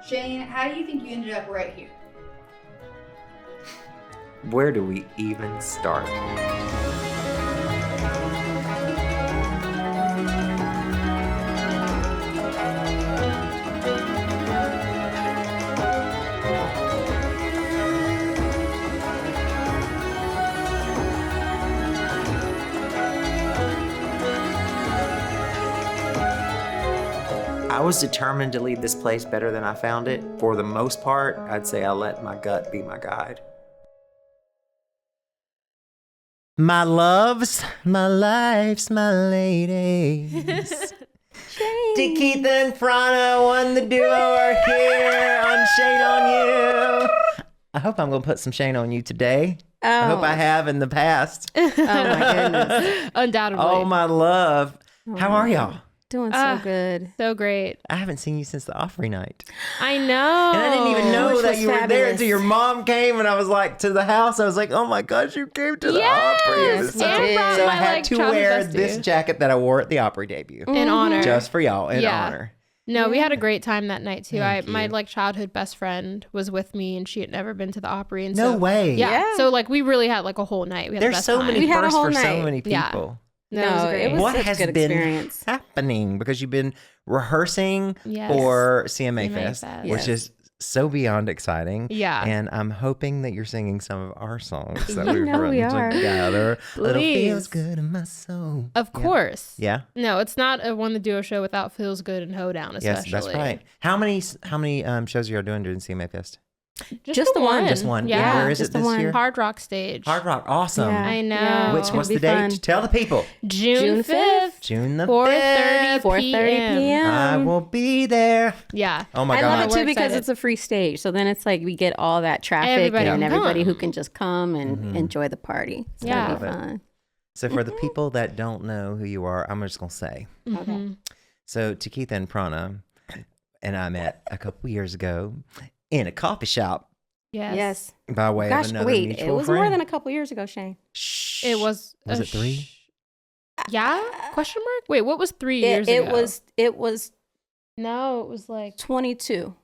Shane, how do you think you ended up right here? Where do we even start? I was determined to leave this place better than I found it. For the most part, I'd say I let my gut be my guide. My loves, my lives, my ladies. Tekitha and Prana, O.N.E The Duo are here on Shane on You. I hope I'm going to put some Shane on you today. Oh. I hope I have in the past. Oh my goodness. Undoubtedly. Oh, my love. How are y'all? Doing so good. So great. I haven't seen you since the Opry night. I know. And I didn't even know Which that was you were there fabulous. until your mom came, and I was like, to the house. I was like, oh my gosh, you came to the Opry. It was Yes, and brought so I my, had like, to childhood wear bestie. this jacket that I wore at the Opry debut. In honor. Just for y'all, in Yeah. honor. No, we had a great time that night too. Thank My you. like childhood best friend was with me, and she had never been to the Opry. And No so, way. Yeah. So like we really had like a whole night. We had the There's best so time. many We had a firsts whole for so night. many Yeah. people. No, it was great. was What such has good been experience. happening? Because you've been rehearsing Yes. for CMA CMA Fest, Fest. which Yes. is so beyond exciting. Yeah. And I'm hoping that you're singing some of our songs that You we've know written we are. together. Little feels Please. good in my soul. Of course. Yeah. No, it's not a O.N.E The Duo show without Feels Good and Hoedown, especially. Yes, that's right. How many shows are you doing during CMA Fest? Just the one. Just one. Yeah. Where is just it the this one. year? Hard Rock Stage. Hard Rock. Awesome. Yeah. I know. Yeah. What's It'll the be date? fun. Tell the people. June 5th. June the 4:30 5th. 4:30 p.m. I will be there. Yeah. Oh my I God. love it We're too because excited. it's a free stage. So then it's like we get all that traffic Everybody and can everybody come. who can just come and enjoy the party. It's Yeah. gonna be Love it. fun. So for the people that don't know who you are, I'm just going to say. Mhm. So Tekitha and Prana and I met a couple years ago in a coffee shop Yes. by way Gosh, of another wait, mutual it was friend. more than a couple years ago, Shane. Shh. It was. Was it 3? Yeah? Question mark? Wait, what was 3 years It ago? was No, it was like. 22.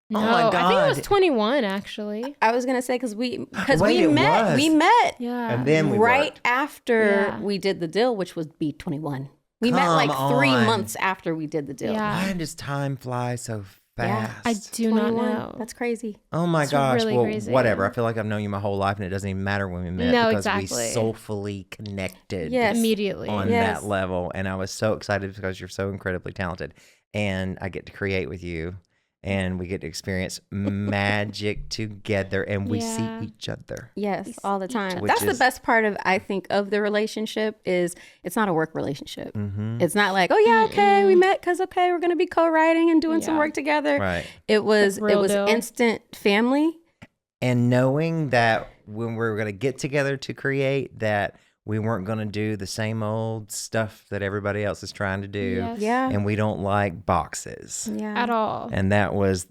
No, my I think it was God. 21 actually. I was gonna say because Wait, we it met was. we met Yeah. And then we right worked. after Yeah. we did the deal, which was B21. We met Come like 3 on. months after we did the deal. Yeah. Why does time fly so Yeah. fast? I do not 21. know. That's crazy. Oh my It's gosh. really Well, crazy. whatever. I feel like I've known you my whole life and it doesn't even matter when we met No, because exactly. we soulfully connected Yes. Immediately. on Yes. that level. And I was so excited because you're so incredibly talented. And I get to create with you and we get to experience magic together and we see Yeah. each other. Yes, all the time. Which That's the is- best part of I think of the relationship is it's not a work relationship. Mm-hmm. It's not like, oh yeah, okay, we met because okay, we're gonna be co-writing and doing some Yeah. work together. Right. It was Real deal. instant family. And knowing that when we were going to get together to create, that we weren't going to do the same old stuff that everybody else is trying to do. Yes. Yeah. And we don't like boxes. Yeah. At all. And that was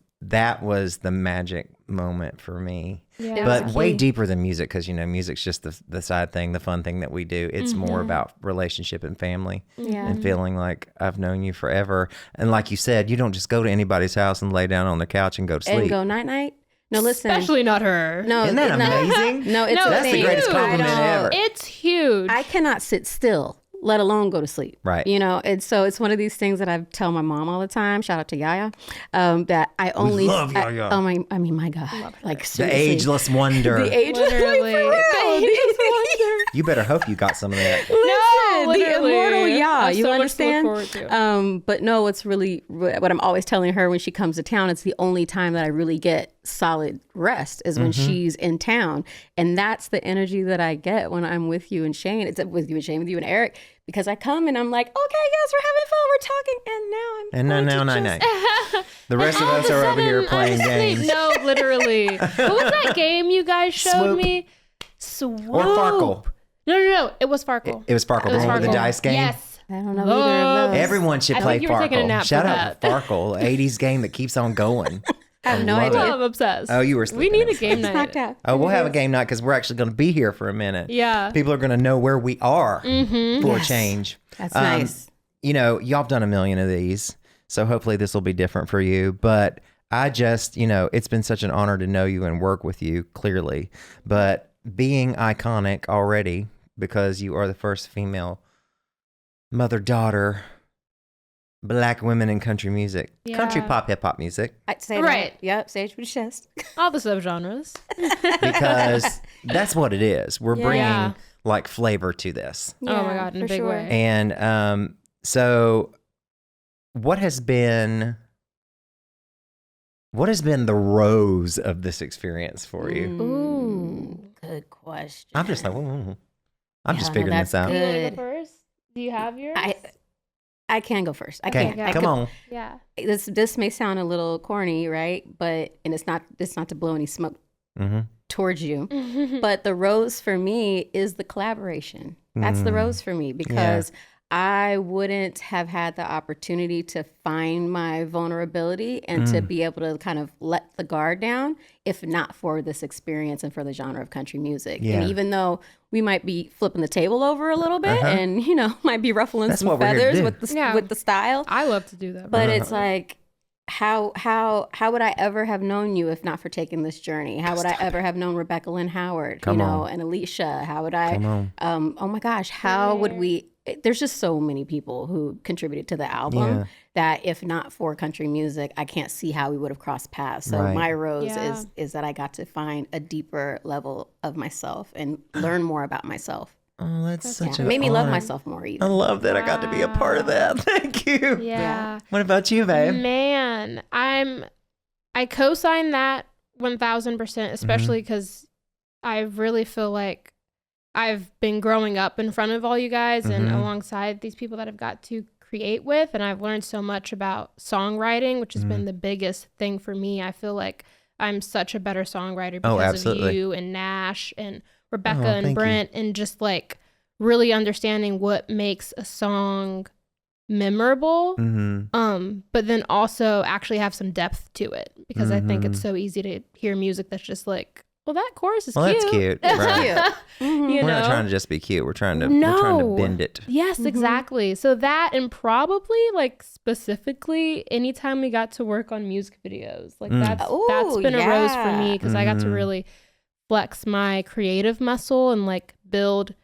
the magic moment for me. Yeah. It But was way key. deeper than music, because music's just the side thing, the fun thing that we do. It's more Mm-hmm. about relationship and family Yeah. and feeling like I've known you forever. And like you said, you don't just go to anybody's house and lay down on the couch and go to And sleep. go night night. No, listen. Especially not her. No, Isn't that no, amazing? No, it's No, a That's the thing. greatest huge. compliment ever. It's huge. I cannot sit still, let alone go to sleep. Right. You know, and so it's one of these things that I tell my mom all the time. Shout out to Yaya. That I only love Yaya. I mean, my God, like The seriously. ageless wonder. The ageless, Literally. for real. The ageless wonder. You better hope you got some of that. No, the literally. immortal I Ya. have You so much to look understand? forward to. But no, what's really what I'm always telling her when she comes to town, it's the only time that I really get solid rest is when she's in town, and that's the energy that I get when I'm with you and Shane. It's with you and Shane, with you and Eric, because I come and I'm like, okay, yes, we're having fun, we're talking, and now I'm And going now, to now, just- now. The rest of All us a are over here sudden, playing I'm asleep. games. No, literally. What was that game you guys showed Swoop. me? Swoop. Or Farkle. No. It was Farkle. It was Farkle. It was The one with the Farkle. dice game? Yes. I don't know either of those. Everyone should I play think you were taking a Farkle. nap Shout for out to Farkle, 80s game that keeps on going. I have no love idea. it. I'm obsessed. Oh, you were We sleeping. need I a was game It's knocked night. out. Oh, we'll have a game night because we're actually going to be here for a minute. Yeah. People are going to know where we are for a Yes. change. That's nice. You know, y'all have done a million of these, so hopefully this will be different for you. But I just, it's been such an honor to know you and work with you, clearly. But being iconic already, because you are the first female mother-daughter Black women in country music. Yeah. Country pop, hip-hop music. I'd say Right. that. Yep, sage with your chest. All the subgenres. Because that's what it is. We're Yeah. bringing like flavor to this. Oh my God, in a for big sure. way. And so what has been the rose of this experience for you? Ooh. Good question. I'm just like, I'm just Yeah, figuring that's this out. Do you want to Good. go first? Do you have yours? I can go first. I Okay, can. come on. Yeah. This may sound a little corny, right? But it's not to blow any smoke Mm-hmm. towards you. But the rose for me is the collaboration. That's the rose for me, because I wouldn't have had the opportunity to find my vulnerability and to be able to kind of let the guard down if not for this experience and for the genre of country music. Yeah. And even though we might be flipping the table over a little bit and, might be ruffling That's some what we're here to feathers do. with the style, I love to do that. but it's like, how would I ever have known you if not for taking this journey? How would I ever have known Rebecca Lynn Howard, Come on. and Alicia? How would I, Come on. oh my gosh, how would we, there's just so many people who contributed to the album Yeah. that if not for country music, I can't see how we would have crossed paths. So Right. my rose Yeah. is that I got to find a deeper level of myself and learn more about myself. Oh, that's such a Made me love honor. myself more I even. love that I got to be a part of that. Thank you. yeah. What about you, babe? Man, I co-sign that 1000%, especially because I really feel like I've been growing up in front of all you guys and alongside these people that I've got to create with, and I've learned so much about songwriting, which has been the biggest thing for me. I feel like I'm such a better songwriter because of absolutely. you and Nash and Rebecca Oh, and thank you. Brent, and just like really understanding what makes a song memorable. But then also actually have some depth to it, because I think it's so easy to hear music that's just like, well, that chorus is Well, cute. that's cute. Right. You We're know? not trying to just be cute. We're trying to No. bend it. Yes, exactly. So that, and probably like specifically anytime we got to work on music videos, like that's Ooh, been a rose for yeah. me, because I got to really flex my creative muscle and like build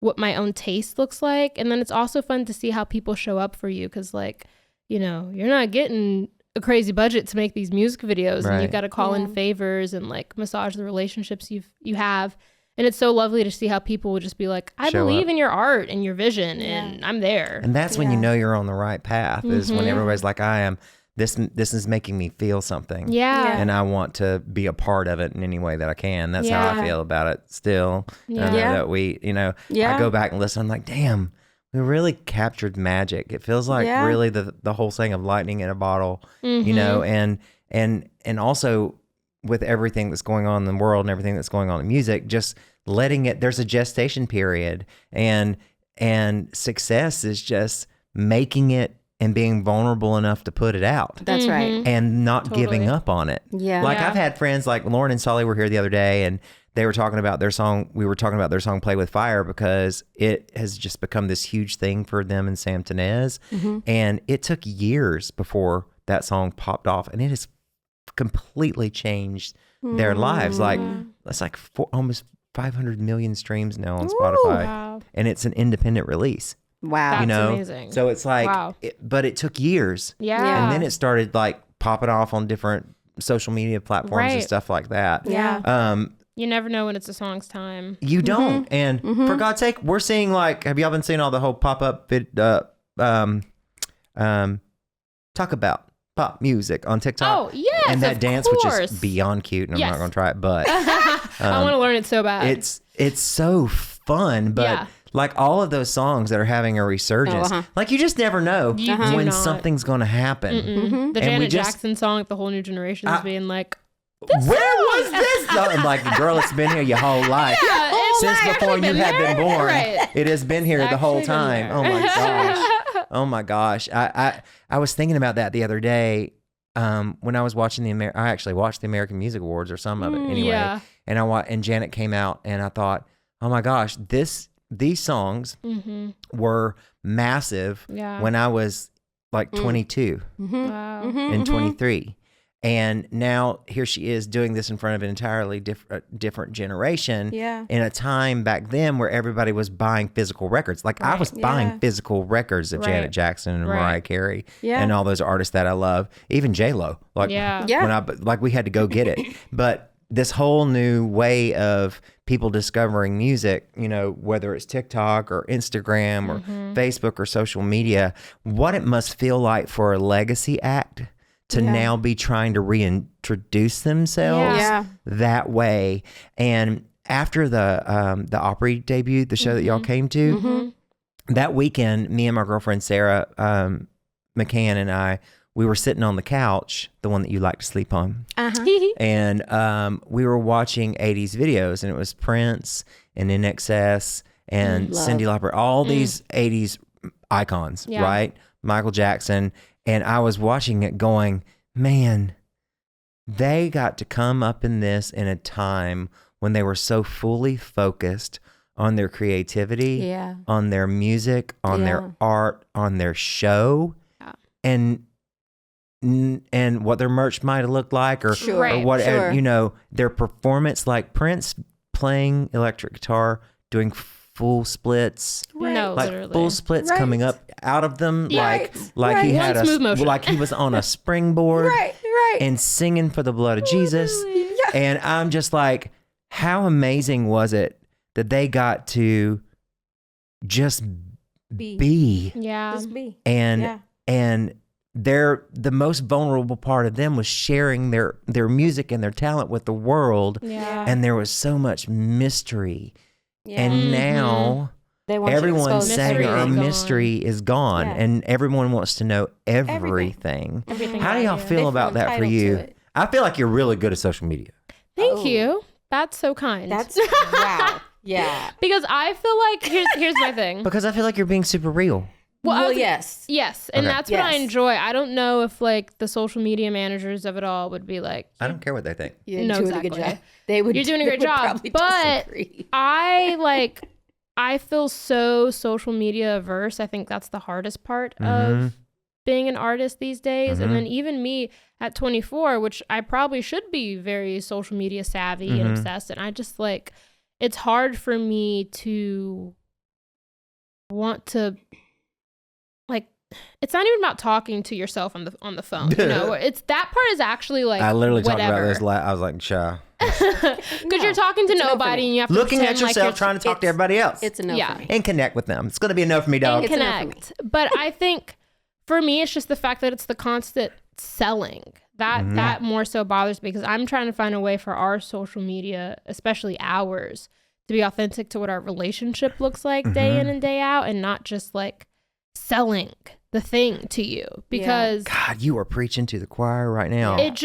what my own taste looks like. And then it's also fun to see how people show up for you, because like, you're not getting a crazy budget to make these music videos, and Right. you've got to call in favors and like massage the relationships you have. And it's so lovely to see how people will just be like, I Show believe up. in your art and your vision, and I'm there. And that's when you Yeah. know you're on the right path, is when everybody's like, I am. This is making me feel something. Yeah. And I want to be a part of it in any way that I can. That's how I Yeah. feel about it still. Yeah. That we, I Yeah. go back and listen. I'm like, damn, we really captured magic. It feels like Yeah. really the whole thing of lightning in a bottle, and also with everything that's going on in the world and everything that's going on in music, just letting it, there's a gestation period, and success is just making it and being vulnerable enough to put it out. That's right. And not Totally. giving up on it. Yeah. Like Yeah. I've had friends like Lauren and Solly were here the other day, and they were talking about their song. We were talking about their song "Play with Fire" because it has just become this huge thing for them and Sam Tenez. And it took years before that song popped off, and it has completely changed their lives. Like it's like almost 500 million streams now on Spotify, Wow. and it's an independent release. Wow. That's amazing. So it's like, Wow. but it took years. Yeah. And then it started like popping off on different social media platforms and Right. stuff like that. Yeah. You never know when it's a song's time. You don't. And for God's sake, we're seeing like, have y'all been seeing all the whole pop-up talk about pop music on TikTok? Oh, yes, And that of dance, which course. is beyond cute, and I'm Yes. not going to try it, but I want to learn it so bad. it's so fun. But Yeah. like all of those songs that are having a resurgence, like you just never know You do when not. something's going to happen. The we Janet just- Jackson song, the whole new generation is being like, Where was this song? I'm like, girl, it's been here your whole life. Since before you had been born, Right. it has been here the whole actually been time. there. Oh my gosh. Oh my gosh. I was thinking about that the other day when I was watching I actually watched the American Music Awards, or some of it anyway. yeah. And and Janet came out, and I thought, oh my gosh, these songs were massive Yeah. when I was like 22 Wow. and 23. And now here she is doing this in front of an entirely different generation. Yeah. In a time back then where everybody was buying physical records. Like I was buying physical records of Janet Jackson and Mariah Carey and all those artists that I love. Even J-Lo. Like when we had to go get it. But this whole new way of people discovering music, you know, whether it's TikTok or Instagram or Facebook or social media, what it must feel like for a legacy act to now be trying to reintroduce themselves that way. And after the Opry debut, the show that y'all came to, that weekend, me and my girlfriend Sarah McCann and I, we were sitting on the couch, the one that you like to sleep on. And we were watching 80s videos, and it was Prince and NXS and Cyndi Lauper, all these 80s icons, right? Michael Jackson. And I was watching it going, man, they got to come up in this in a time when they were so fully focused on their creativity, on their music, on their art, on their show, and what their merch might have looked like, or what, you know, their performance, like Prince playing electric guitar, doing full splits, literally. Full splits coming up out of them, like he had like he was on a springboard, and singing for the blood of Jesus. And I'm just like, how amazing was it that they got to just be. Just be. And the most vulnerable part of them was sharing their music and their talent with the world. And there was so much mystery. And now everyone's saying our mystery is gone, and everyone wants to know everything. How do y'all feel about that for you? I feel like you're really good at social media. Thank you. That's so kind. That's wow. Yeah. Because I feel like here's my thing. Because I feel like you're being super real. Well, yes. Yes. And that's what I enjoy. I don't know if like the social media managers of it all would be like, I don't care what they think. You're doing a good job. You're doing a great job. But disagree. I feel so social media averse. I think that's the hardest part of being an artist these days. And then even me at 24, which I probably should be very social media savvy and obsessed. And I just like, it's hard for me to want to, like, it's not even about talking to yourself on the phone. You know, it's that part is actually like, I literally talked about this. I was like, shy. Because you're talking to nobody and you have to looking at pretend yourself, like trying to talk to everybody else. It's a no for me. And connect with them. It's going to be a no for me, dog. And connect. But I think for me, it's just the fact that it's the constant selling that more so bothers me, because I'm trying to find a way for our social media, especially ours, to be authentic to what our relationship looks like day in and day out, and not just like selling the thing to you. Because God, you are preaching to the choir right now. It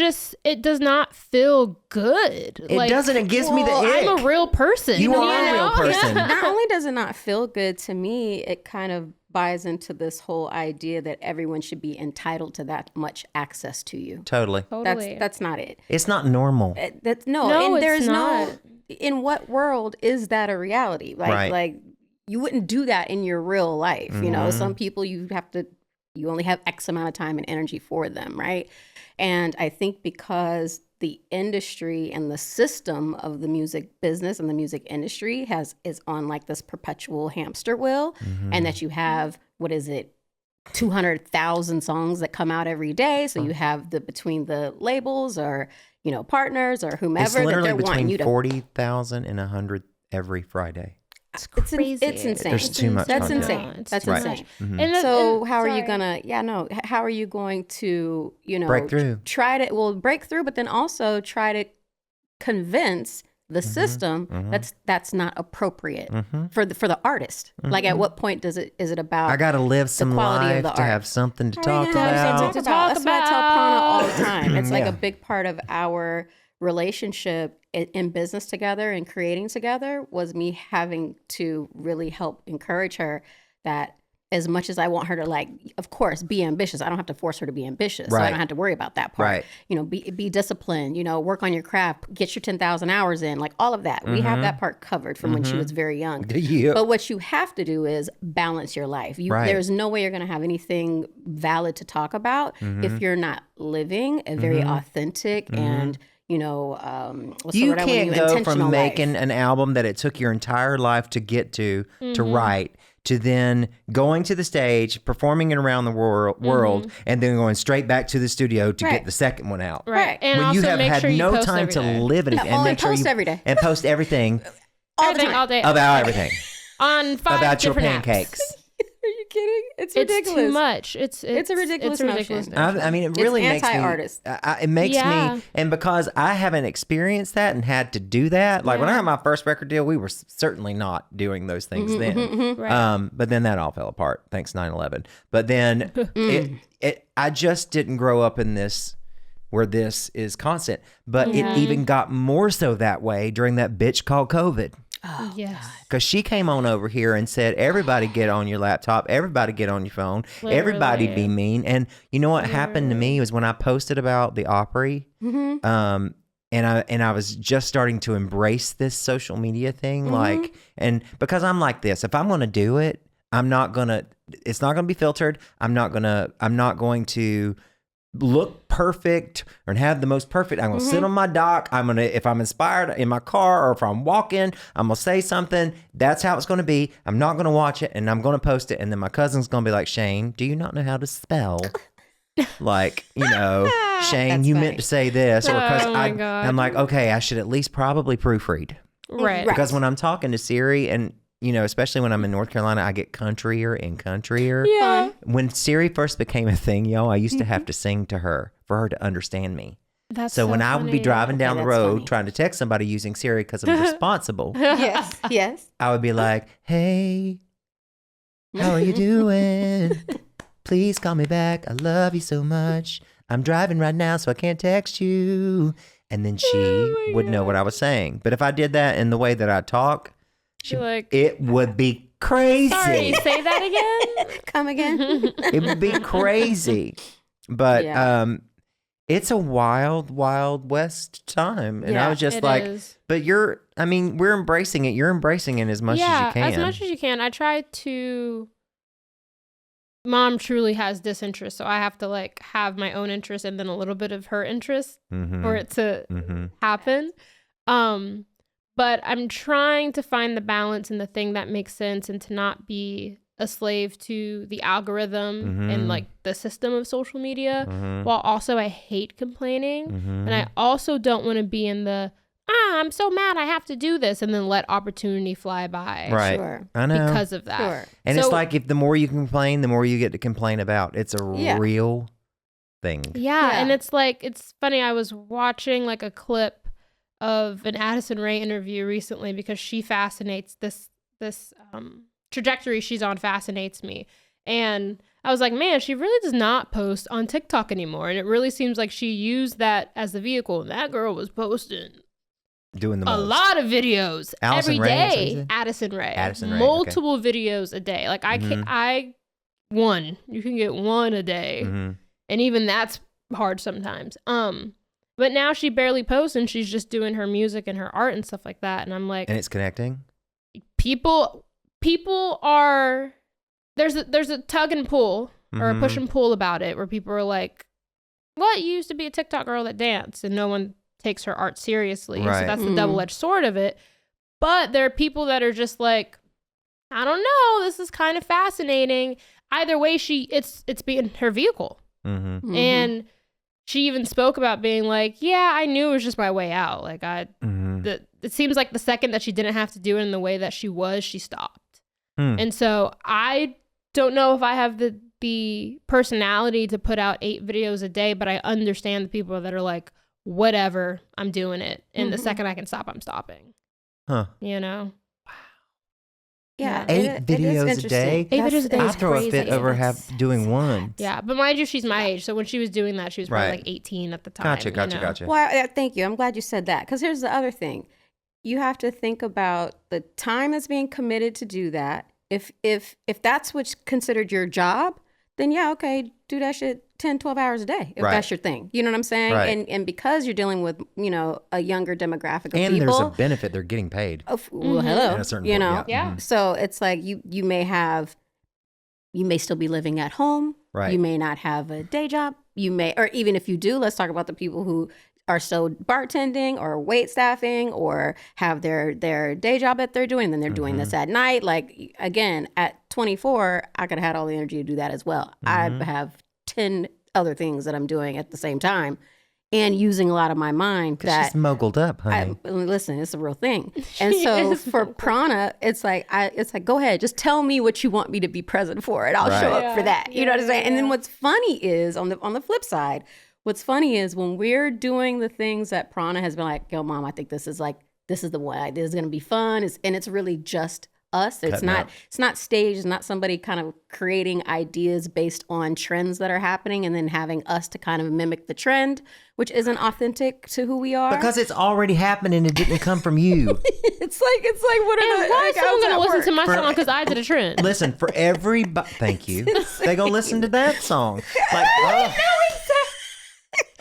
does not feel good. It doesn't. It gives me the ick. I'm a real person. You are a real person. Not only does it not feel good to me, it kind of buys into this whole idea that everyone should be entitled to that much access to you. Totally. That's not it. It's not normal. And there's no. In what world is that a reality? Like you wouldn't do that in your real life. You know, some people you only have X amount of time and energy for them, right? And I think because the industry and the system of the music business and the music industry is on like this perpetual hamster wheel, and that you have, 200,000 songs that come out every day. So you have between the labels or, you know, partners or whomever. It's literally that they're wanting you to 40,000 and 100 every Friday. It's crazy. It's insane. There's too much That's content. insane. That's Right. insane. And So how are you gonna? How are you going to? You know, break through. Break through, but then also try to convince the system that's not appropriate for the artist. Like, at what point is it about? I got to live some quality of life the to art? have something to talk That's about. what I tell Prana all the time. It's like Yeah. a big part of our relationship in business together and creating together was me having to really help encourage her that as much as I want her to, like, of course, be ambitious, I don't have to force her to be ambitious. So I don't have to worry about that part. Right. You know, be disciplined, you know, work on your craft, get your 10,000 hours in, like all of that. We have that part covered from when she was very young. Yeah. But what you have to do is balance your life. There's no way you're going to have anything valid to talk about if you're not living a very authentic and, you know, You can't go from making an album that it took your entire life to get to write, to then going to the stage, performing it around the world, and then going straight back to the studio to get the second one out. Right. And when also you have make had sure you no post time every to day. live it and make sure post you every day. and post everything Everything all day. about everything. On 5 about your different pancakes. apps. Are you kidding? It's It's ridiculous. too much. It's a ridiculous notion. I mean, it really makes anti-artist. it makes me, and because I haven't experienced that and had to do that, like when I had my first record deal, we were certainly not doing those things then. Right. But then that all fell apart, thanks 9/11. But then I just didn't grow up in this where this is constant. But it even got more so that way during that bitch called COVID. Oh, yes. Because she came on over here and said, everybody get on your laptop, everybody get on your phone, everybody be mean. And you know what happened to me was when I posted about the Opry, and I was just starting to embrace this social media thing, like, and because I'm like this, if I'm going to do it, it's not going to be filtered. I'm not going to look perfect or have the most perfect. I'm going to sit on my dock. If I'm inspired in my car or if I'm walking, I'm going to say something. That's how it's going to be. I'm not going to watch it and I'm going to post it. And then my cousin's going to be like, Shane, do you not know how to spell? Like, you know, Shane, you meant to say this. Or because I'm like, okay, I should at least probably proofread. Right. Because when I'm talking to Siri and, you know, especially when I'm in North Carolina, I get countryer and countryer. Yeah. When Siri first became a thing, y'all, I used to have to sing to her for her to understand me. That's so when I would be driving down the that's road funny. trying to text somebody using Siri because I'm responsible, Yes. I would be like, hey, how are you doing? Please call me back. I love you so much. I'm driving right now, so I can't text you. And then she would know what I was saying. But if I did that in the way that I talk, it would be crazy. Sorry, say that again. Come again. It would be crazy. But it's a wild, wild west time. And I was just like, but we're embracing it. You're embracing it as much as you can. As much as you can. I try to. Mom truly has disinterest, so I have to like have my own interest and then a little bit of her interest for it to happen. But I'm trying to find the balance in the thing that makes sense and to not be a slave to the algorithm and like the system of social media, while also I hate complaining. And I also don't want to be in the, I'm so mad I have to do this, and then let opportunity fly by. Right. Sure. I know. Because of that. Sure. And it's like if the more you complain, the more you get to complain about. It's a real thing. Yeah. And it's like, it's funny. I was watching like a clip of an Addison Rae interview recently because she fascinates this trajectory she's on fascinates me. And I was like, man, she really does not post on TikTok anymore. And it really seems like she used that as the vehicle. And that girl was posting Doing the most. a lot of videos Allison every Rae, that's what you day. said? Addison Rae. Addison Rae, Multiple videos a day. Like you can get one a day. And even that's hard sometimes. But now she barely posts and she's just doing her music and her art and stuff like that. And I'm like, And it's connecting? people are, there's a tug and pull or a push and pull about it where people are like, what? You used to be a TikTok girl that danced, and no one takes her art seriously. Right. So that's the double-edged sword of it. But there are people that are just like, I don't know, this is kind of fascinating. Either way, it's being her vehicle. And she even spoke about being like, yeah, I knew it was just my way out. Like it seems like the second that she didn't have to do it in the way that she stopped. And so I don't know if I have the personality to put out 8 videos a day, but I understand the people that are like, whatever, I'm doing it. And the second I can stop, I'm stopping. You know? Yeah. 8 videos a day? 8 videos a day I is throw crazy. a fit over doing one. Yeah, but mind you, she's my age. So when she was doing that, she was probably like 18 at the time. Gotcha. Well, thank you. I'm glad you said that. Because here's the other thing. You have to think about the time that's being committed to do that. if that's what's considered your job, then yeah, okay, do that shit 10, 12 hours a day if that's your thing. You know what I'm saying? Right. And because you're dealing with, a younger demographic of And people. there's a benefit. They're getting paid. Well, hello. At a certain you point, know? Yeah. So it's like you may still be living at home. Right. You may not have a day job. You may, or even if you do, let's talk about the people who are still bartending or wait staffing or have their day job that they're doing, then they're doing this at night. Like, again, at 24, I could have had all the energy to do that as well. I have 10 other things that I'm doing at the same time and using a lot of my mind. Because she's moguled up, honey. Listen, it's a real thing. And so for Prana, it's like, go ahead, just tell me what you want me to be present for, and I'll show up for that. You know what I'm saying? And then what's funny is on the flip side, what's funny is when we're doing the things that Prana has been like, yo, Mom, I think this is the one. This is going to be fun. And it's really just us. It's not staged. It's not somebody kind of creating ideas based on trends that are happening and then having us to kind of mimic the trend, which isn't authentic to who we are. Because it's already happened and it didn't come from you. it's like what And why is someone going to listen to my song because I did a trend? Listen, for everybody, thank you. They gonna listen to that song.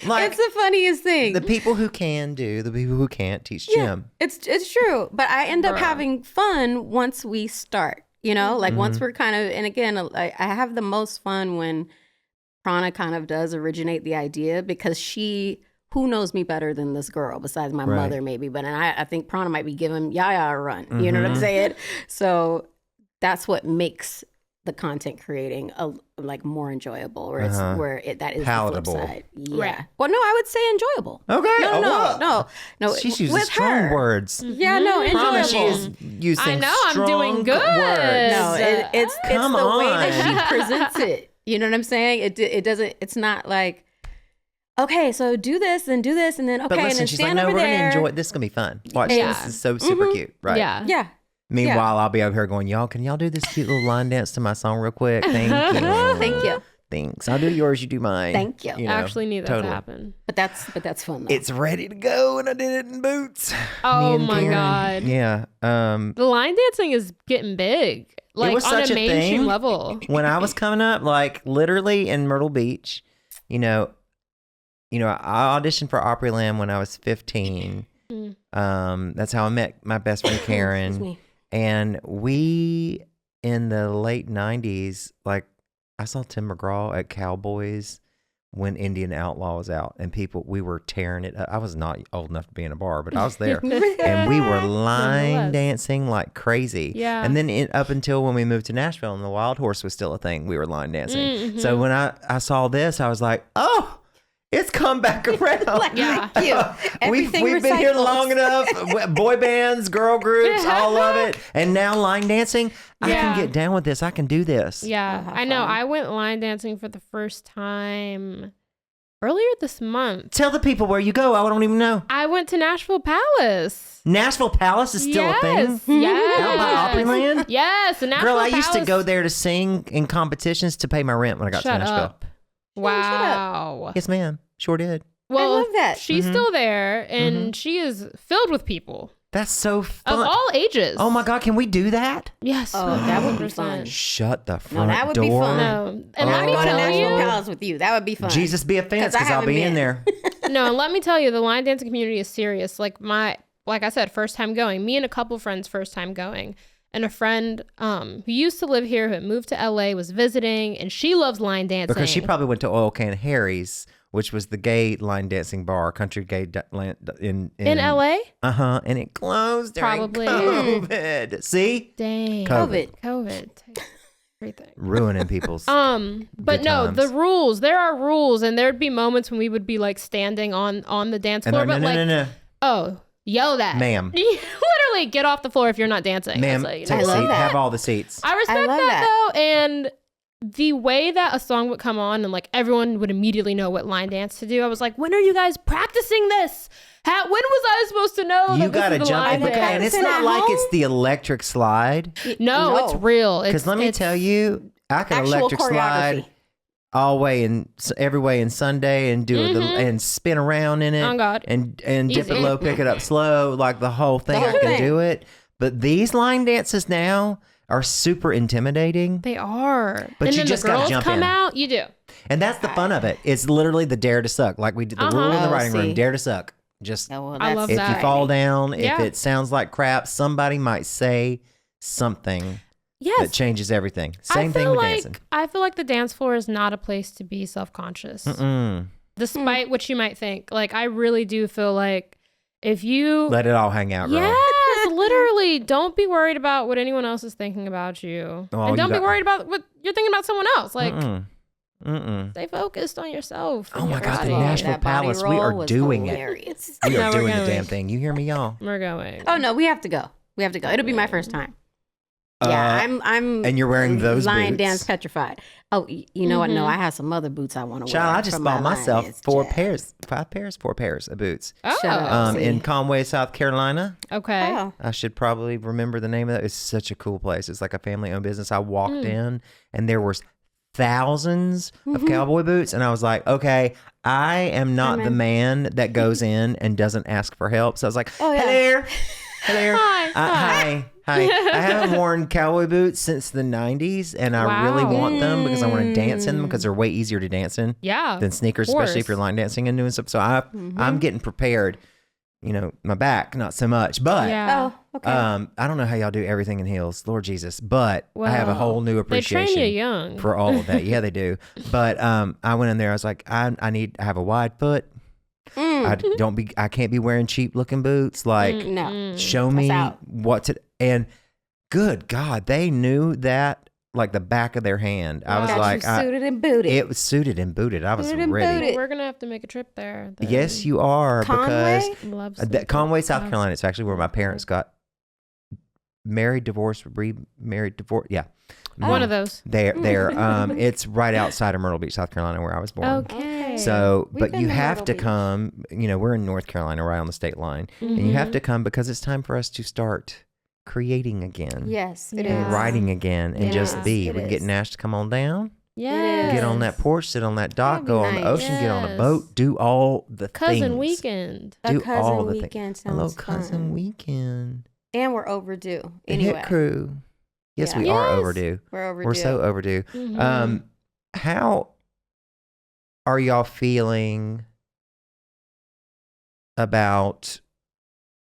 Like, it's the funniest thing. The people who can do, the people who can't teach Jim. It's true. But I end up having fun once we start, like once we're kind of, and again, I have the most fun when Prana kind of does originate the idea, because who knows me better than this girl besides my mother maybe, but I think Prana might be giving Yaya a run. You know what I'm saying? So that's what makes the content creating more enjoyable, where that is palatable. The flip side. Yeah. Right. Well, no, I would say enjoyable. Okay. No. She uses with strong her. words. Yeah, no, enjoyable. Promise she is using I know, I'm strong doing good. words. No, it's Come the way that on. she presents it. You know what I'm saying? It doesn't. It's not like, okay, so do this and do this and then okay, But listen, and then she's like, stand no, over we're there. gonna enjoy it. This is gonna be fun. Watch, Yeah. this is so super cute, right? Yeah. Yeah. Meanwhile, I'll be over here going, can y'all do this cute little line dance to my song real quick? Thank you. Thank you. Thanks. I'll do yours, you do mine. Thank you. I actually need that to happen. But that's fun though. It's ready to go, and I did it in boots. Oh Me and my Karen. God. Yeah. The line dancing is getting big. Like was on such a a mainstream thing. level. When I was coming up, like literally in Myrtle Beach, I auditioned for Opryland when I was 15. That's how I met my best friend Karen. Excuse me. And we, in the late 90s, like I saw Tim McGraw at Cowboys when Indian Outlaw was out, and we were tearing it up. I was not old enough to be in a bar, but I was there. And we were line dancing like crazy. Yeah. And then up until when we moved to Nashville and the Wild Horse was still a thing, we were line dancing. So when I saw this, I was like, oh, it's come back around. Yeah. Thank you. We've Everything been here recycles. long enough. Boy bands, girl groups, all of it. And now line dancing. I can get down with this. I can do this. Yeah. I know. I went line dancing for the first time earlier this month. Tell the people where you go. I don't even know. I went to Nashville Palace. Nashville Palace is still a thing? Yes. Out by Opryland? Yes. The Nashville Girl, I Palace. used to go there to sing in competitions to pay my rent when I got Shut to Nashville. up. Wow. Yes, ma'am. Sure did. Well, I love that. She's still there, and she is filled with people That's so fun. of all ages. Oh my God, can we do that? Yes. Oh, that would be 100%. fun. Shut the front that would door. be fun. No, and I let would me go to tell Nashville you, Palace with you. That would be fun. Jesus be a fence 'Cause I because I'll haven't be in been. there. no, and let me tell you, the line dancing community is serious. Like I said, first time going. Me and a couple friends, first time going. And a friend who used to live here, who had moved to LA, was visiting, and she loves line dancing. Because she probably went to Oil Can Harry's, which was the gay line dancing bar, country gay in LA? And it closed during Probably. COVID. See? Dang. COVID. Everything. Ruining people's. But Good no, times. the rules. There are rules, and there'd be moments when we would be like standing on the dance And floor, no, but no, like, no, no. oh, yell that, Ma'am. Literally, get off the floor if you're not dancing. Ma'am, That's like, take a I love seat. that. Have all the seats. I respect love that though, and the way that a song would come on and like everyone would immediately know what line dance to do. I was like, when are you guys practicing this? When was I supposed to know? You that gotta this is the jump, line and dance? it's Practicing not at like home? it's the electric slide. No, it's real. Because let me tell you, I can Actual electric slide choreography. all way and every way in Sunday and do it and spin around in it. Oh, God. And dip it Easy. low, pick it up slow, like the whole thing. The I whole can thing. do it. But these line dances now are super intimidating. They are. But and you then just the gotta girls jump come in. out. You do. And that's the fun of it. It's literally the dare to suck. Like we did the rule in the Oh, writing room, see. dare to suck. Just Oh, well, I love if that. you fall down, Yeah. if it sounds like crap, somebody might say something Yes. that changes everything. Same thing with dancing. I feel like the dance floor is not a place to be self-conscious. Despite what you might think. Like, I really do feel like if you... Let it all hang out, girl. Yes, literally. Don't be worried about what anyone else is thinking about you. Oh, and don't you be got- worried about what you're thinking about someone else. Like, Mm-mm. stay focused on yourself. Oh and my your God, the body. Nashville That body Palace. We roll are was doing it. hilarious. We No, are we're doing the going. damn thing. You hear me, y'all? We're going. Oh no, we have to go. We have to go. It'll be my first time. Yeah, I'm. And you're wearing those lion boots. dance petrified. Oh, you know what? No, I have some other boots I want to wear. Child, I just from my bought myself lioness 4 jazz. pairs of boots. Oh, Shut up. In See. Conway, South Carolina. okay. Oh, I should probably remember the name of that. It's such a cool place. It's like a family-owned business. I walked Mm. in, and there was thousands Mm-hmm. of cowboy boots, and I was like, okay, I am not the in. man that goes in and doesn't ask for help. So I was like, Oh, yeah. hello, hello, Hi. hi. I haven't worn cowboy boots since the 90s, and I really Wow. want them because I want to dance in them because they're way easier to dance in Yeah. than sneakers, of especially if course. you're line dancing and doing stuff. So I'm getting prepared. You know, my back, not so much, but Yeah. Oh, okay. I don't know how y'all do everything in heels, Lord Jesus, but I have a Well, whole new They appreciation train you young. for all of that. Yeah, they do. But I went in there. I was like, I have a wide foot. I can't be wearing cheap looking boots. Like, no. show me out. what to. And good God, they knew that like the back of their hand. I was Got like, you suited and booted. it was suited and booted. I was Suited and ready. booted. We're going to have to make a trip there. then. Yes, you are Conway? because Love Conway, South Love Carolina. It's actually where my parents got married, divorced, remarried, divorced. Yeah, One of those. There. It's right outside of Myrtle Beach, South Carolina, where I was born. Okay. So, We've but been you to have Myrtle to Beach. come. You know, we're in North Carolina, right on the state line, and you have to come because it's time for us to start creating again, Yes, it Yeah. is. writing again, and just Yes, be. it We can get is. Nash to come on down, Yes. get on that porch, sit on that dock, That'd be go on the nice. ocean, get on a Yes. boat, do all the Cousin things. weekend. A Do cousin all the weekend things. Hello, sounds cousin fun. weekend. And we're overdue. The Anyway, Hit Crew. Yes, Yeah. we are Yes. overdue. we're overdue. We're so overdue. Mhm. How are y'all feeling about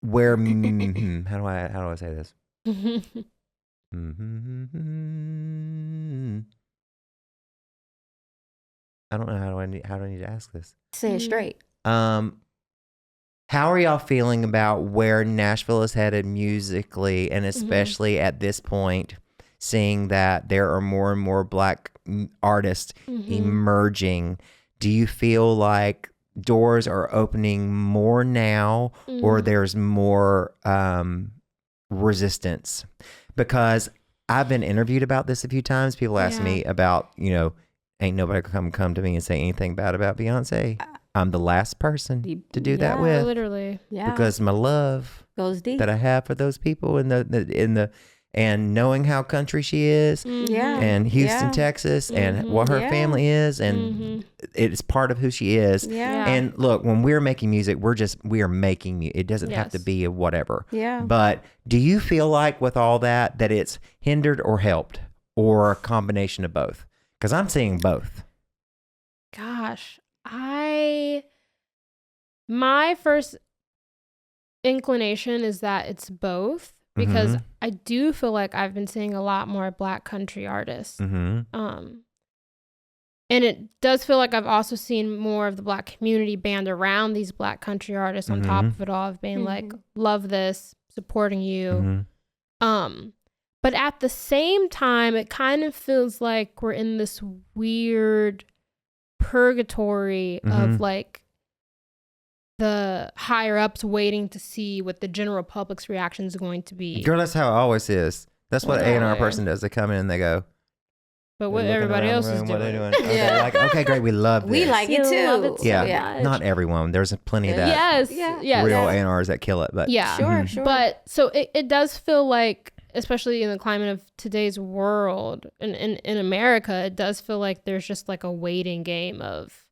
where? How do I say this? I don't know how do I need to ask this. Say it straight. How are y'all feeling about where Nashville is headed musically, and especially at this point, seeing that there are more and more Black artists emerging? Do you feel like doors are opening more now, or there's more resistance? Because I've been interviewed about this a few times. People ask me about, ain't nobody come to me and say anything bad about Beyonce. I'm the last person to do that with, Literally. Yeah. because my love Goes deep. that I have for those people and knowing how country she is, Yeah. and Houston, Yeah. Texas, and what her Yeah. family is, and it's part of who she is. Yeah. And look, when we're making music, we are making music. It doesn't have to Yes. be a whatever. Yeah. But do you feel like with all that it's hindered or helped, or a combination of both? Because I'm seeing both. Gosh, my first inclination is that it's both, because I do feel like I've been seeing a lot more Black country artists. Mm-hmm. And it does feel like I've also seen more of the Black community band around these Black country artists on top of it all, of being like, love this, supporting you. But at the same time, it kind of feels like we're in this weird purgatory of like the higher ups waiting to see what the general public's reaction is going to be. Girl, that's how it always is. That's what Yeah. A&R person does. They come in and they go, But what they're looking everybody around else the is room, doing. what are they doing? Okay, like, okay, great, we love this. We like it You too. love it so Yeah, much. not everyone. There's plenty of that Yes. Yeah. Yes. real A&Rs that kill it, but Yeah. Sure. But so it does feel like, especially in the climate of today's world and in America, it does feel like there's just like a waiting game of,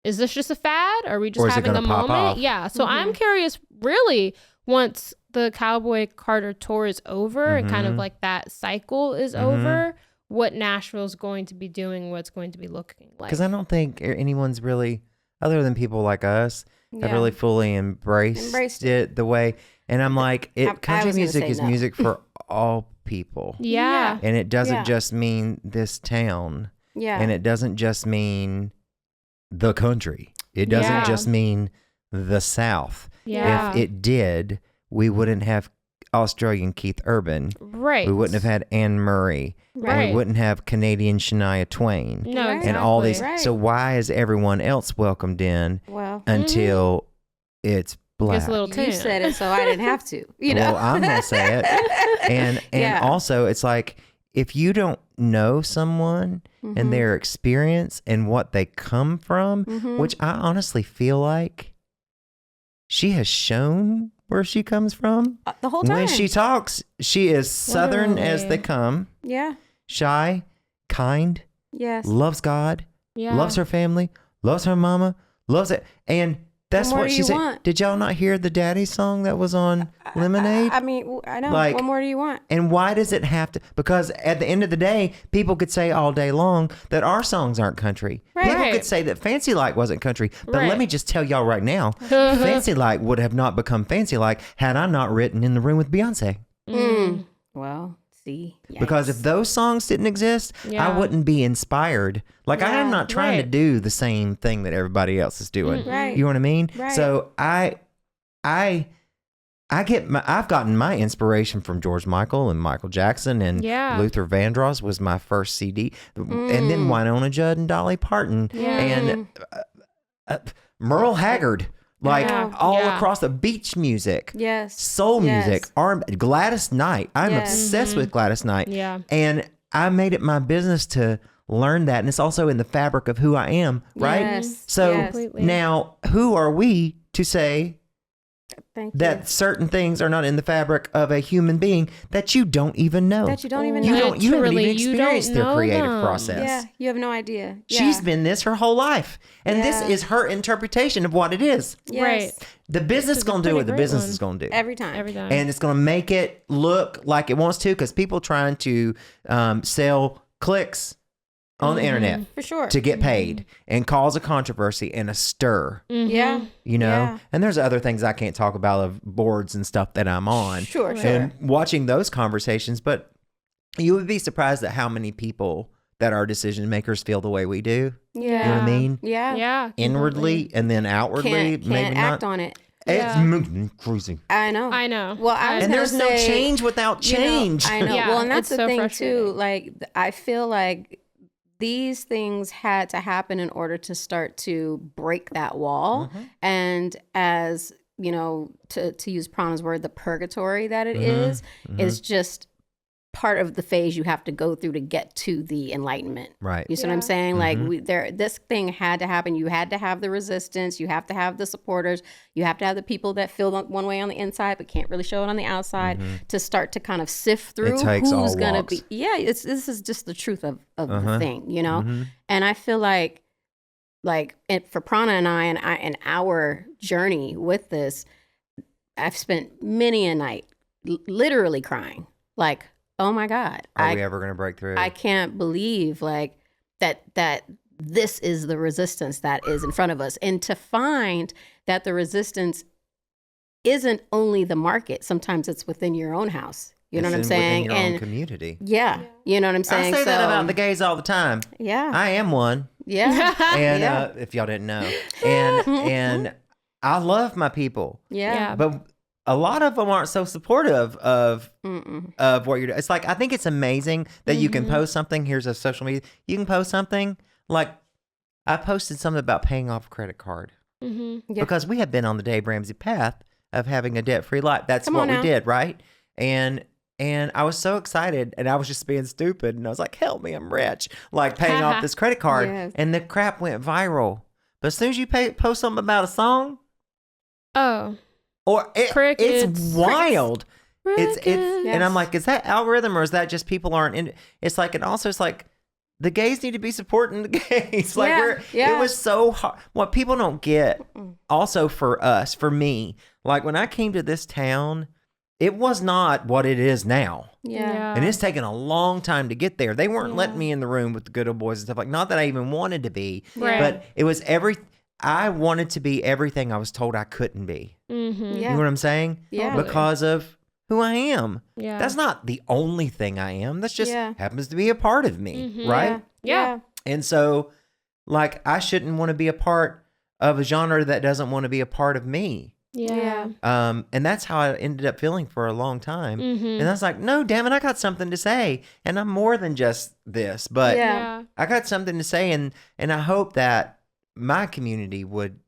is this just a fad? Are we Or just is it having a gonna pop moment? off? Yeah. So I'm curious, really, once the Cowboy Carter tour is over and kind of like that cycle is over, what Nashville's going to be doing, what's going to be looking like. Because I don't think anyone's really, other than people like us, have really fully embraced it the way. And I'm like, country music is music for all people. Yeah. And it doesn't just mean this town. Yeah. And it doesn't just mean the country. It doesn't just mean the South. Yeah. If it did, we wouldn't have Australian Keith Urban. Right. We wouldn't have had Anne Murray. Right. And we wouldn't have Canadian Shania Twain. No, exactly. And all these. Right. So why is everyone else welcomed in until it's black? It's a little You said it, so I didn't have to. You know, Well, I'm gonna say it. And also, it's like if you don't know someone and their experience and what they come from, which I honestly feel like she has shown where she comes from. The whole time. When she talks, she is Southern as they come. Yeah. Shy, kind, Yes. loves God, loves her family, loves her mama, loves it. And that's What more what do she you said. want? Did y'all not hear the Daddy song that was on Lemonade? I mean, I know. Like- What more do you want? And why does it have to? Because at the end of the day, people could say all day long that our songs aren't country. Right. People Right. could say that Fancy Like wasn't country. But Right. let me just tell y'all right now, Fancy Like would have not become Fancy Like had I not written In the Room with Beyonce. Well, see. Because if those songs didn't exist, I Yeah. wouldn't be inspired. Like I am not trying to Right. do the same thing that everybody else is doing. Right. You know what I mean? Right. So I've gotten my inspiration from George Michael and Michael Jackson and Yeah. Luther Vandross was my first CD, and then Winona Judd and Dolly Parton and Merle Haggard, like all Yeah. across the beach music, Yes. soul music, Gladys Knight. I'm Yes. obsessed with Gladys Knight, Yeah. and I made it my business to learn that, and it's also in the fabric of who I am, right? Yes. So Yes. Completely. now, who are we to say Thank you. that certain things are not in the fabric of a human being that you don't even know? That you don't even You know. don't. You haven't Literally, even you experienced don't their know creative them. process. Yeah, you have no idea. Yeah. She's been this her whole life, and this Yeah. is her interpretation of what it is. Yes. Right. The business is a gonna do pretty what the great business one. is gonna do. Every time. Every time. And it's going to make it look like it wants to, because people trying to sell clicks on the internet For sure. to get paid and cause a controversy and a stir, Yeah. you know? Yeah. And there's other things I can't talk about of boards and stuff that I'm on. Sure, sure. And watching those conversations, but you would be surprised at how many people that are decision makers feel the way we do. Yeah. You know what I mean? Yeah. Yeah. Inwardly and then outwardly, Can't maybe act not. on it. It's Yeah. crazy. I know. I know. Well, I was And gonna there's no say, change without you know, change. I know. Yeah, Well, and that's it's the so thing too. frustrating. Like, I feel like these things had to happen in order to start to break that wall. And as you know, to use Prana's word, the purgatory that it is just part of the phase you have to go through to get to the enlightenment. Right. You see what I'm saying? Like this thing had to happen. You had to have the resistance. You have to have the supporters. You have to have the people that feel one way on the inside but can't really show it on the outside to start to kind of sift through takes all who's gonna walks. be. Yeah, this is just the truth of the thing, you know. And I feel like for Prana and I and our journey with this, I've spent many a night literally crying, like, oh my God, Are we ever going to break through? I can't believe like that this is the resistance that is in front of us. And to find that the resistance isn't only the market, sometimes it's within your own house. You know what I'm saying? Within your own And community. yeah, you know what I'm saying? I say that about the gays all the time. Yeah. I am one. Yeah. And Yeah. if y'all didn't know. And I love my people. Yeah. Yeah. But a lot of them aren't so supportive of what you're doing. It's like, I think it's amazing that you can post something. Here's a social media. You can post something. Like, I posted something about paying off a credit card. Yeah. Because we have been on the Dave Ramsey path of having a debt-free life. That's Come what on we now. did, right? And I was so excited, and I was just being stupid, and I was like, help me, I'm rich. Like, paying off this credit card, Yes. and the crap went viral. But as soon as you post something about a song, Oh. or Crickets. it's wild. It's Crickets. and I'm like, is that algorithm, or is that just people aren't in? It's like, and also it's like, the gays need to be supporting the gays. Like it was so hard. What people don't get, also for us, for me, like when I came to this town, it was not what it is now. Yeah. And it's taken a long time to get there. They weren't letting me in the room with the good old boys and stuff like, not that I even wanted to be, Right. but it was I wanted to be everything I was told I couldn't be. Mm-hmm. You know what I'm saying? Yeah. Because of who I am. Yeah. That's not the only thing I am. That's just Yeah. happens to be a part of me, Mhm. right? Yeah. And so, like, I shouldn't want to be a part of a genre that doesn't want to be a part of me. Yeah. And that's how I ended up feeling for a long time. Mm-hmm. And I was like, no, damn it, I got something to say. And I'm more than just this, but Yeah. I got something to say. And I hope that my community would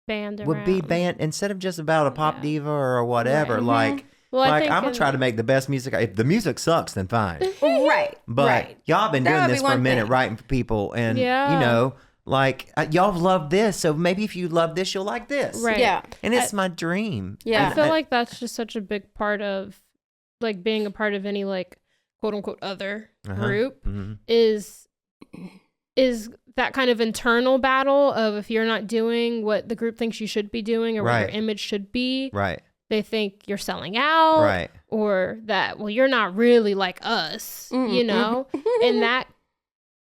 Band around. be banned instead of just about a pop Yeah. diva or whatever. Right. Like, Well, I like think I'm gonna try to make the best music. If the music sucks, then fine. Right. But right. y'all been That doing would this be for a one minute, thing. writing for people, and Yeah. you know, like y'all love this, so maybe if you love this, you'll like this. Right. Yeah. And it's my dream. Yeah. I feel like that's just such a big part of like being a part of any like quote unquote other group Mhm. is that kind of internal battle of if you're not doing what the group thinks you should be doing or what your Right. image should be, Right. they think you're selling out Right. or that, well, you're not really like us, you know? And that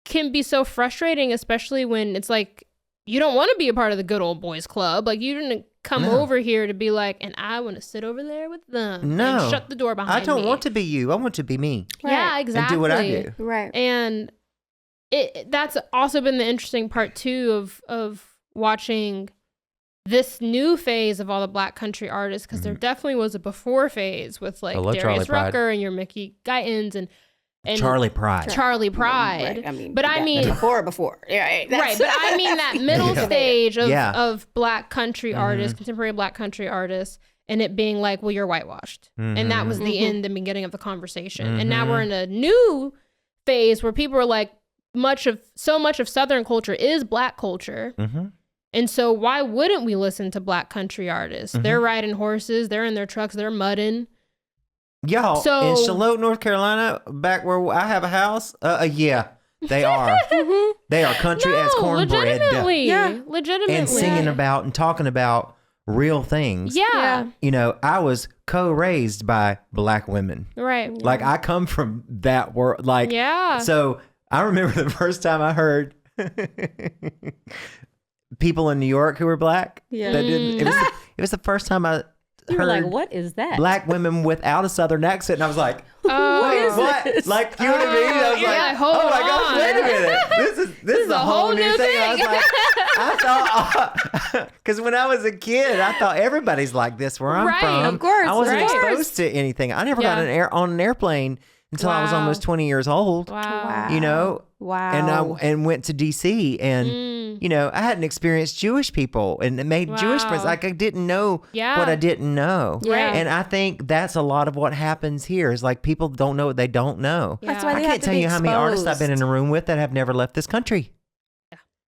can be so frustrating, especially when it's like, you don't want to be a part of the good old boys club. Like, you didn't come No. over here to be like, and I want to sit over there with them. No. And shut the door behind me. I don't want to be you. I want to be me Yeah, Right. exactly. and do what I do. Right. And that's also been the interesting part too of watching this new phase of all the Black country artists, because there definitely was a before phase with like I love Darius Charlie Pride. Rucker and your Mickey Guytons and Charlie Pride. Charlie Pride. Right. I mean, but I yeah, mean before. Yeah. right, but I mean that middle Yeah. stage of, Yeah. of Black country artists, contemporary Black country artists, and it being like, well, you're whitewashed. And that was the end and beginning of the conversation. And now we're in a new phase where people are like, so much of Southern culture is Black culture. Mm-hmm. And so why wouldn't we listen to Black country artists? They're riding horses, they're in their trucks, they're mudding. Y'all, So- in Charlotte, North Carolina, back where I have a house, yeah, they are. They are country as cornbread. legitimately. Yeah. Legitimately. And singing about and talking about real things. Yeah. You know, I was co-raised by Black women. Right. Like, I come from that world. Like, Yeah. So I remember the first time I heard people in New York who were Black. Yeah. That didn't. It was the first time I You were heard like, what is that? Black women without a Southern accent, and I was like, Oh, wait, what? this? Like, you know what I mean? I was you're like, like, hold oh my gosh, on. wait a minute. This is a whole new thing. I was like, I thought, because when I was a kid, I thought everybody's like this where I'm Right, from. of course, I wasn't right. exposed to anything. I never got on an airplane until I was Wow. almost 20 years old. Wow. You know, Wow. and went to DC, and you know, I hadn't experienced Jewish people and it made Jewish friends. Wow. Like, I didn't know Yeah. what I didn't know. Right. And I think that's a lot of what happens here is like people don't know what they don't know. That's Yeah. why I they can't have to tell be you how many artists I've been in exposed. a room with that have never left this country.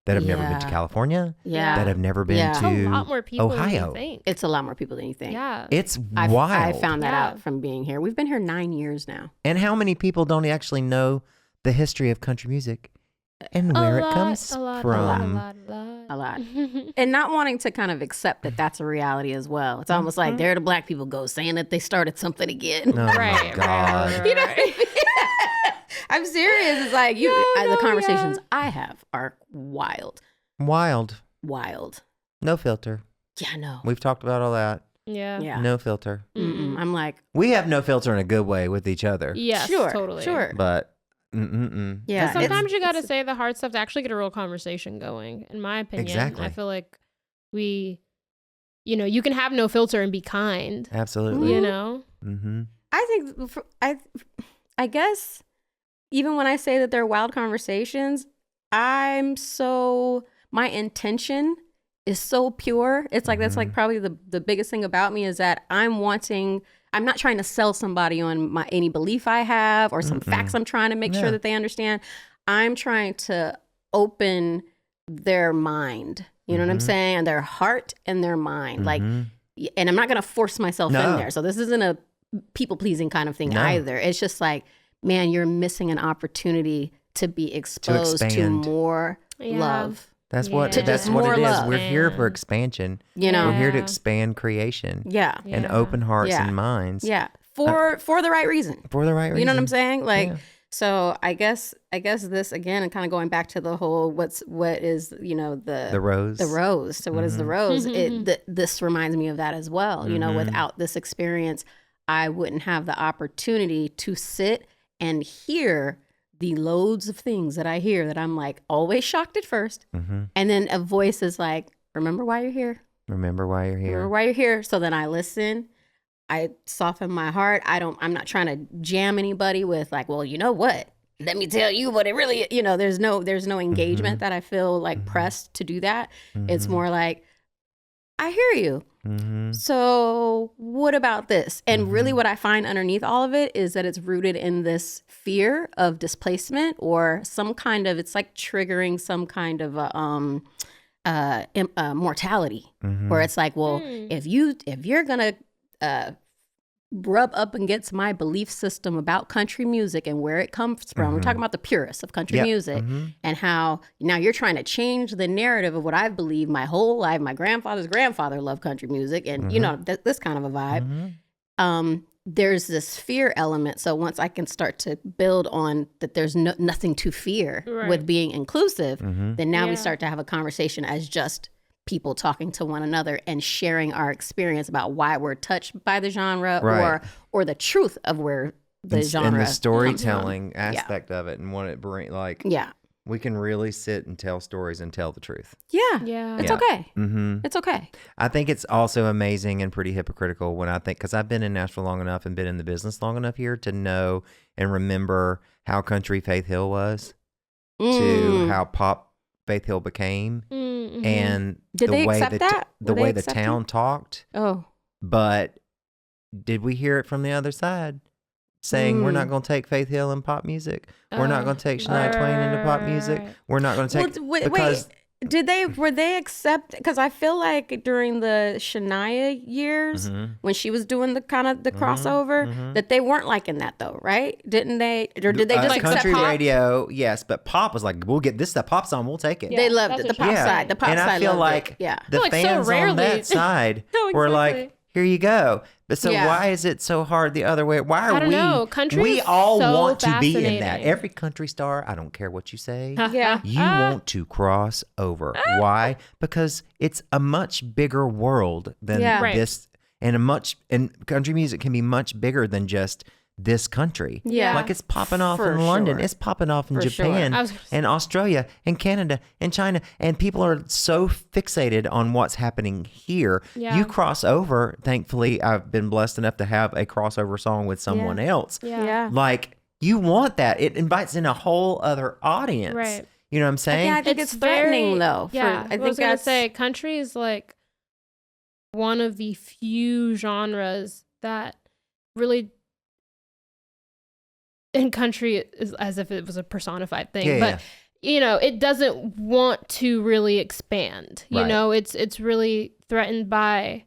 That have never been to Yeah. California. Yeah. That have never been Yeah. It's to a lot more people than Ohio. you think. It's a lot more people than you think. Yeah. It's I wild. found that Yeah. out from being here. We've been here 9 years now. And how many people don't actually know the history of country music and where it comes a lot, from? A lot. And not wanting to kind of accept that that's a reality as well. It's almost like there the Black people go saying that they started something again. Oh my Right, God. right, You know what I mean? I'm serious. It's like the conversations I have are wild. Wild. Wild. No filter. Yeah, no. We've talked about all that. Yeah. Yeah. No filter. Mm-mm. I'm like, We have no filter in a good way with each other. Yes, sure, totally. sure. But Yeah. Sometimes you got to it's- say the hard stuff to actually get a real conversation going, in my opinion. Exactly. I feel like you can have no filter and be kind, Absolutely. you know? Mm-hmm. I think I guess even when I say that they're wild conversations, my intention is so pure. It's like that's like probably the biggest thing about me is that I'm not trying to sell somebody on any belief I have or some facts I'm trying to make sure that they understand. I'm trying to open their mind. You know what I'm saying? And their heart and their mind. Like, and I'm not going to force myself in No. there. So this isn't a people pleasing kind of thing No. either. It's just like, man, you're missing an opportunity to be exposed to expand. more Yeah. love That's what To that's just what more it is. love. We're here for expansion. You know? We're here to Yeah. expand creation Yeah. and Yeah. open hearts Yeah. and minds. Yeah. For the right reason. For the right reason. You know what I'm saying? Like, Yeah. so I guess this again, and kind of going back to the whole what is The rose. the rose. So what is the rose? This reminds me of that as well. You know, without this experience, I wouldn't have the opportunity to sit and hear the loads of things that I hear that I'm like always shocked at first, and then a voice is like, "Remember why you're here. Remember why you're here. Remember why you're here." So then I listen. I soften my heart. I'm not trying to jam anybody with like, well, you know what? Let me tell you what it really, there's no engagement that I feel like pressed to do that. It's more like, I hear you. So what about this? And really what I find underneath all of it is that it's rooted in this fear of displacement or some kind of, it's like triggering some kind of mortality where it's like, well, if you're going to rub up against my belief system about country music and where it comes from. We're talking about the purists of country music and how now you're trying to change the narrative of what I've believed my whole life. My grandfather's grandfather loved country music and, this kind of a vibe. There's this fear element. So once I can start to build on that there's nothing to fear with being inclusive, then now we start to have a conversation as just people talking to one another and sharing our experience about why we're touched by the genre or the truth of where the genre and the comes storytelling from. aspect of it and what it brings. Like, we can really sit and tell stories and tell the truth. Yeah. It's okay. It's okay. I think it's also amazing and pretty hypocritical when I think, because I've been in Nashville long enough and been in the business long enough here to know and remember how country Faith Hill was to how pop Faith Hill became. And Did they accept that? The Were they way the accepting? town talked. Oh. But did we hear it from the other side? Saying we're not going to take Faith Hill in pop music. We're not going to take Shania Twain into pop music. We're not going to take because were they accept? Because I feel like during the Shania years when she was doing the kind of the crossover that they weren't liking that though, right? Didn't they? Or did they just accept country pop? radio? Yes, but pop was like, we'll get this. The pop song, we'll take it. They loved that's it. The what pop she side. The pop and side. I feel loved like it. Yeah. the Like, so fans on rarely- that side were like, here you go. But so why is it so hard the other way? Why are I don't know. Country we is all so want to be in that. fascinating. Every country star, I don't care what you say. Yeah. You want to cross over. Why? Because it's a much bigger world than Right. this, and country music can be much bigger than just this country. Yeah. Like it's popping off For in London. sure. It's popping off in For sure. Japan I was- and Australia and Canada and China. And people are so fixated on what's happening here. Yeah. You cross over. Thankfully, I've been blessed enough to have a crossover song with someone else. Yeah. Like, you want that. It invites in a whole other audience. Right. You know what I'm saying? Yeah, I think it's threatening though. Yeah. I I think was gonna that's say country is like one of the few genres that really in country is as if it was a personified thing. Yeah, but it doesn't want to really expand. You Right. know, it's really threatened by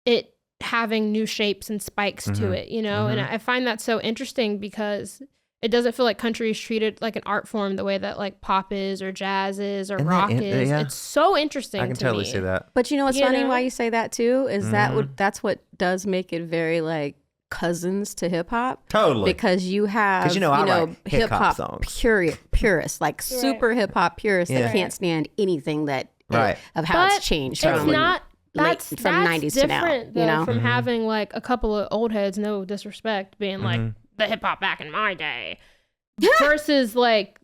it having new shapes and spikes to it, and I find that so interesting because it doesn't feel like country is treated like an art form the way that like pop is or jazz is or Isn't that rock in- is. yeah. It's so interesting I can to totally me. see that. But you know what's You funny know? why you say that too is that's what does make it very like cousins to hip hop. Totally. Because you have 'Cause, I like hip hip-hop hop songs. purists, like super hip hop purists Yeah. that can't stand anything that Right. of how But it's changed It's from not that's from 90s to now, different though you know? from having like a couple of old heads, no disrespect, being like the hip hop back in my day, versus like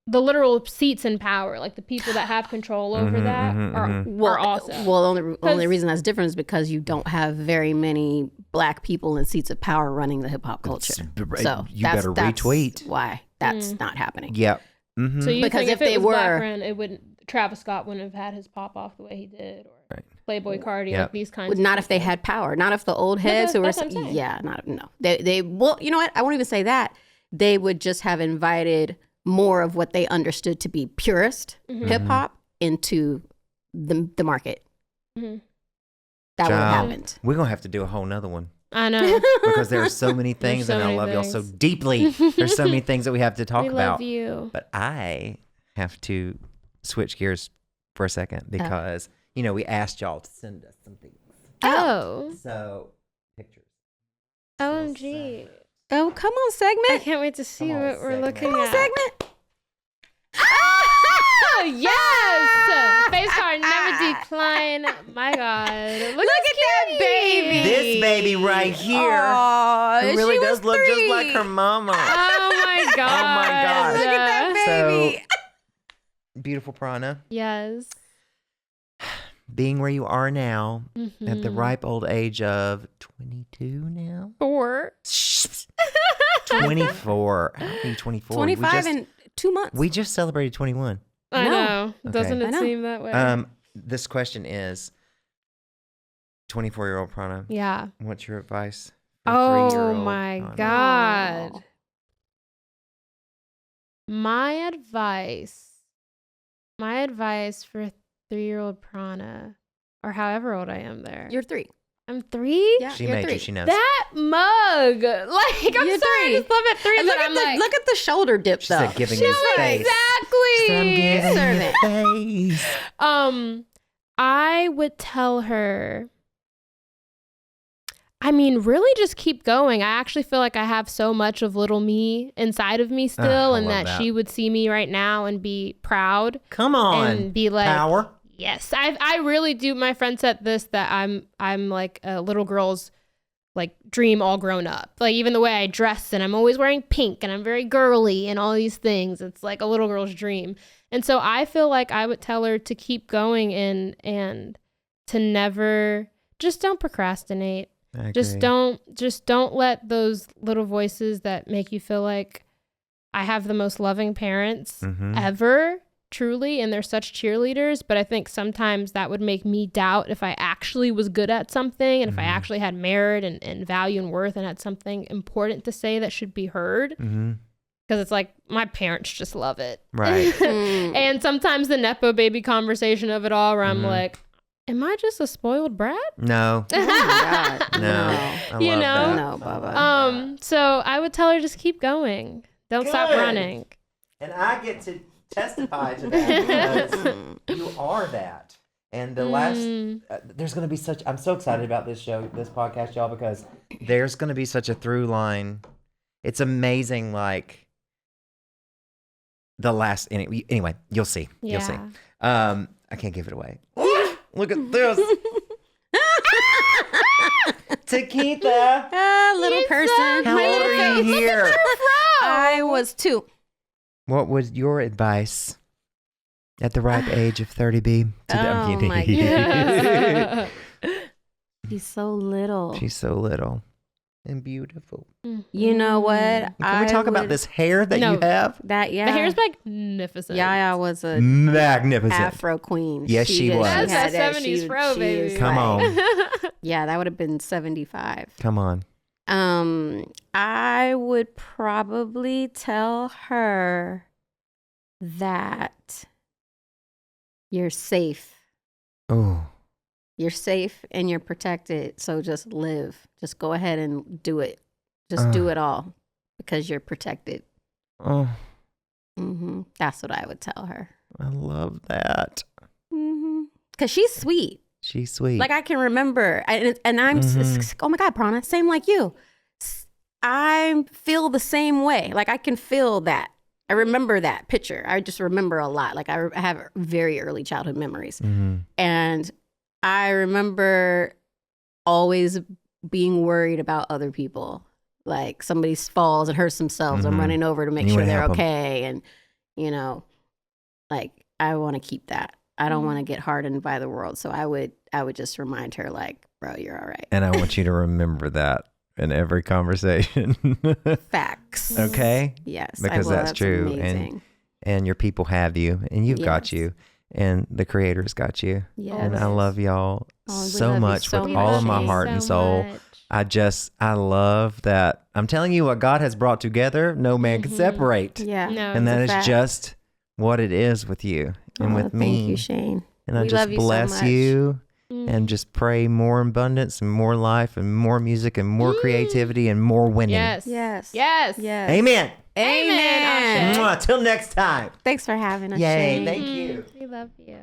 the literal seats in power, like the people that have control over that are awesome. Well, only 'Cause- reason that's different is because you don't have very many black people in seats of power running the hip hop culture. So You better retweet. why that's not happening. Yep. Mm-hmm. So you Because think if if they it was black were- ran, it wouldn't. Travis Scott wouldn't have had his pop off the way he did, or Right. Playboy Cardi, Yep. like these kinds. Not of if they had power. Not if the old heads who were that's what I'm saying. no. They well, you know what? I won't even say that. They would just have invited more of what they understood to be purist hip hop into the market. Mhm. That would have Child, happened. We're going to have to do a whole nother one. I know. Because there are so many things so and I many love y'all so things. deeply. There's so many things that we have to talk We about. love you. But I have to switch gears for a second because, we asked y'all to send us some things. Oh. So, pictures. OMG. Oh, come on, segment. I can't wait to see Come on, what we're segment. looking Come on, at. segment. Oh, yes! Face card never decline. My God. Look at that baby. This baby right here Aw, who really she does was look just 3. like her mama. Oh, my God. Oh, my God. Look at that baby. Beautiful Prana. Yes. Being where you are now at the Mhm. ripe old age of 22 now? 4. 24. How are you 24? 25 in 2 months. We just celebrated 21. I No. know. Okay. Doesn't I it know. seem that way? This question is 24-year-old Prana. Yeah. What's your advice for Oh, 3-year-old my Prana? God. Aw. My advice for 3-year-old Prana, or however old I am there. You're 3. I'm 3? Yeah, She you're made 3. you. She knows. That mug. Like, I'm You're sorry. 3. I just love it 3. And But I'm like, look at the shoulder dip, She though. said giving you face. exactly. She said, I'm giving Servant. you face. I would tell her, really just keep going. I actually feel like I have so much of little me inside of me still, I and love that that. she would see me right now and be proud Come on. and be like, Power. yes, I really do. My friend said this, that I'm like a little girl's like dream all grown up. Like even the way I dress, and I'm always wearing pink and I'm very girly and all these things. It's like a little girl's dream. And so I feel like I would tell her to keep going and to never, just don't procrastinate. I Just agree. don't let those little voices that make you feel like I have the most loving parents Mhm. ever, truly, and they're such cheerleaders. But I think sometimes that would make me doubt if I actually was good at something, and if I actually had merit and value and worth and had something important to say that should be heard. Mhm. Because it's like my parents just love it. Right. Mm. And sometimes the Nepo baby conversation of it all, where I'm Mhm. like, am I just a spoiled brat? No. Oh, my God. No. I You love know? that. No, Bubba. So I would tell her just keep going. Don't stop Good. running. And I get to testify to that because you are that. And the last, there's going to be I'm so excited about this podcast, y'all, because there's going to be such a through line. It's amazing, like, the last, anyway, you'll see. You'll see. Yeah. I can't give it away. Look at this. Tekitha. Little person. How My old little are you face. here? I was 2. What was your advice at the ripe age of 30B? Oh, my Yeah. He's so little. She's so little and beautiful. You know what? Can we talk about this hair that you have? That, yeah. The hair's magnificent. Yaya was a Magnificent. Afro queen. Yes, she was. That's had that 70s fro, baby. was Come like- on. Yeah, that would have been 75. Come on. I would probably tell her that you're safe. Oh. You're safe and you're protected. So just live. Just go ahead and do it. Just do it all because you're protected. Oh. That's what I would tell her. I love that. Because she's sweet. She's sweet. Like I can remember, and I'm, oh my God, Prana, same like you. I feel the same way. Like I can feel that. I remember that picture. I just remember a lot. Like I have very early childhood memories. And I remember always being worried about other people. Like somebody falls and hurts themselves. I'm running over to make sure they're okay. And, like I want to keep that. I don't want to get hardened by the world. So I would just remind her like, bro, you're all right. And I want you to remember that in every conversation. Facts. Okay? Yes. Because I will. that's true. Amazing. And your people have you, and you've got Yes. you, and the Creator's got you. Yes. And I love y'all Oh, we so love you much so with all of my much. heart and soul. I love that. I'm telling you, what God has brought together, no man can separate. Yeah. No. And that it's a is fact. just what it is with you and Oh, with me. Thank you, Shane. And I We just love you so bless much. you Mm. and just pray more abundance and more life and more music and more creativity and more winning. Yes. Yes. Yes. Yes. Amen. Amen. Amen. Till next time. Thanks for having us. Yay, Shane. thank you. We love you.